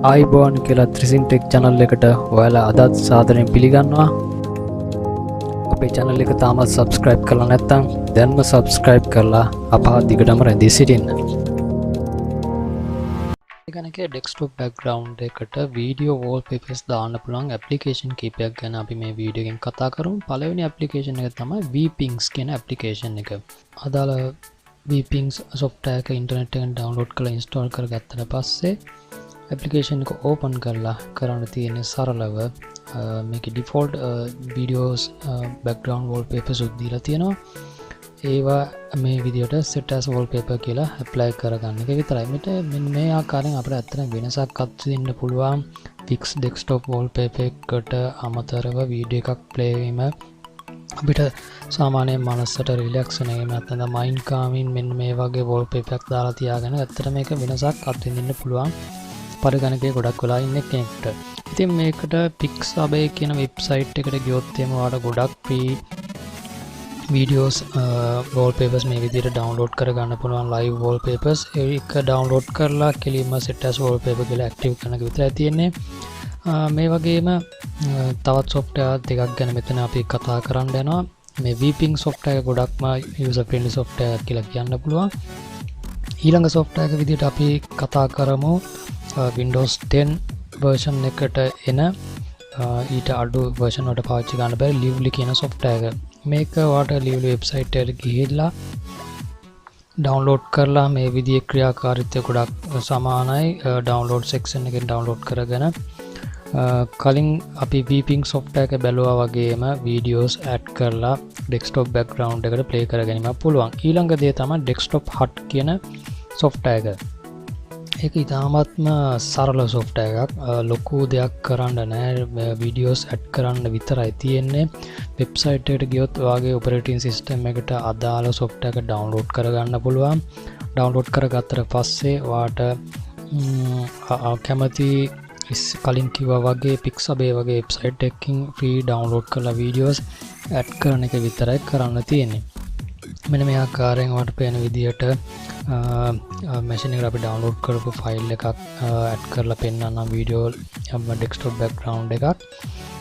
ආයිබෝන් කියලා Thrisin Tech channel එකට ඔයාලා අදත් සාදරයෙන් පිළිගන්නවා. අපේ channel එක තාමත් subscribe කරලා නැත්නම් දැන්ම subscribe කරලා අපහ දිගටම රැඳී සිටින්න. එකනකේ desktop background එකට video wallpapers දාන්න පුළුවන් application කීපයක් ගැන අපි මේ වීඩියෝ එකෙන් කතා කරමු. පළවෙනි application එක තමයි vpings කියන application එක. අදාළ vpings software එක internet එකෙන් download කරලා install කරගත්තට පස්සේ application එක open කරලා කරන්න තියෙන්නේ සරලව මේකේ default videos background wallpapers උත් දීලා තියෙනවා. ඒවා මේ විදියට set as wallpaper කියලා apply කරගන්න එක විතරයි. මෙන්න මේ ආකාරයෙන් අපිට ඇත්තටම වෙනසක් අත්විඳින්න පුළුවන්. fix desktop wallpaper එකට අමතරව වීඩියෝ එකක් play වීම අපිට සාමාන්‍යයෙන් මනසට රිලැක්ස් වෙන එක නැත්නම් mind calming මෙන්න මේ වගේ wallpaper එකක් දාලා තියාගෙන ඇත්තටම මේක වෙනසක් අත්විඳින්න පුළුවන්. පරිගණකයේ ගොඩක් වෙලා ඉන්න කෙනෙක්ට. ඉතින් මේකට Pixabay කියන වෙබ්සයිට් එකට ගියොත් එහෙම ඔයාලට ගොඩක් free videos wallpapers මේ විදිහට download කරගන්න පුළුවන් live wallpapers. ඒක download කරලා කෙලින්ම set as wallpaper කියලා active කරන එක විතරයි තියෙන්නේ. මේ වගේම තවත් software දෙකක් ගැන මෙතන අපි කතා කරන්න යනවා. මේ vping software එක ගොඩක්ම user friendly software එකක් කියලා කියන්න පුළුවන්. ඊළඟ software එක විදිහට අපි කතා කරමු Windows 10 version එකට එන ඊට අඩු version වලට පාවිච්චි කරන්න බැරි lively කියන software එක. මේක ඔයාලට lively website එකට ගිහිල්ලා download කරලා මේ විදිහේ ක්‍රියාකාරීත්වය ගොඩක් සමානයි download section එකෙන් download කරගෙන කලින් අපි vping software එක බැලුවා වගේම videos add කරලා desktop background එකට play කරගැනීමක් පුළුවන්. ඊළඟ දේ තමයි desktop hut කියන software එක. ඒක ඉතාමත්ම සරල software එකක්. ලොකු දෙයක් කරන්න නැහැ. videos add කරන්න විතරයි තියෙන්නේ. website එකට ගියොත් ඔයාගේ operating system එකට අදාළ software එක download කරගන්න පුළුවන්. download කරගත්තට පස්සේ ඔයාට කැමති කලින් කිව්වා වගේ Pixabay වගේ website එකකින් free download කරලා videos add කරන එක විතරයි කරන්න තියෙන්නේ. මෙන්න මේ ආකාරයෙන් ඔයාලට පේන විදියට machine එකට අපි download කරපු file එකක් add කරලා පෙන්නන්නම් video desktop background එකක්.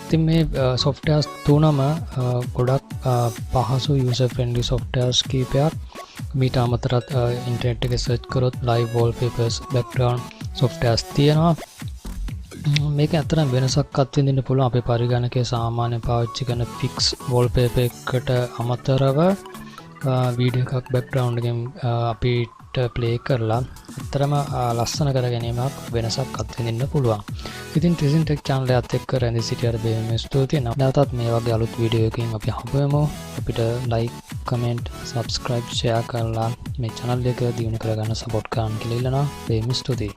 ඉතින් මේ softwares තුනම ගොඩක් පහසු user friendly softwares කීපයක්. මීට අමතරව internet එකේ search කරොත් live wallpapers background softwares තියෙනවා. මේක ඇත්තටම වෙනසක් අත්විඳින්න පුළුවන් අපේ පරිගණකයේ සාමාන්‍ය පාවිච්චි කරන fix wallpaper එකට අමතරව වීඩියෝ එකක් background එකෙන් අපිට play කරලා ඇත්තටම ලස්සන කර ගැනීමක් වෙනසක් අත්විඳින්න පුළුවන්. ඉතින් Thrisin Tech channel එකත් එක්ක රැඳී සිටියට බෙහෙම ස්තුතියි. නැවතත් මේ වගේ අලුත් වීඩියෝ එකකින් අපි හම්බෙමු. අපිට like, comment, subscribe, share කරලා මේ channel එක දියුණු කරගන්න support කරන්න කියලා ඉල්ලනවා. බෙහෙම ස්තුතියි.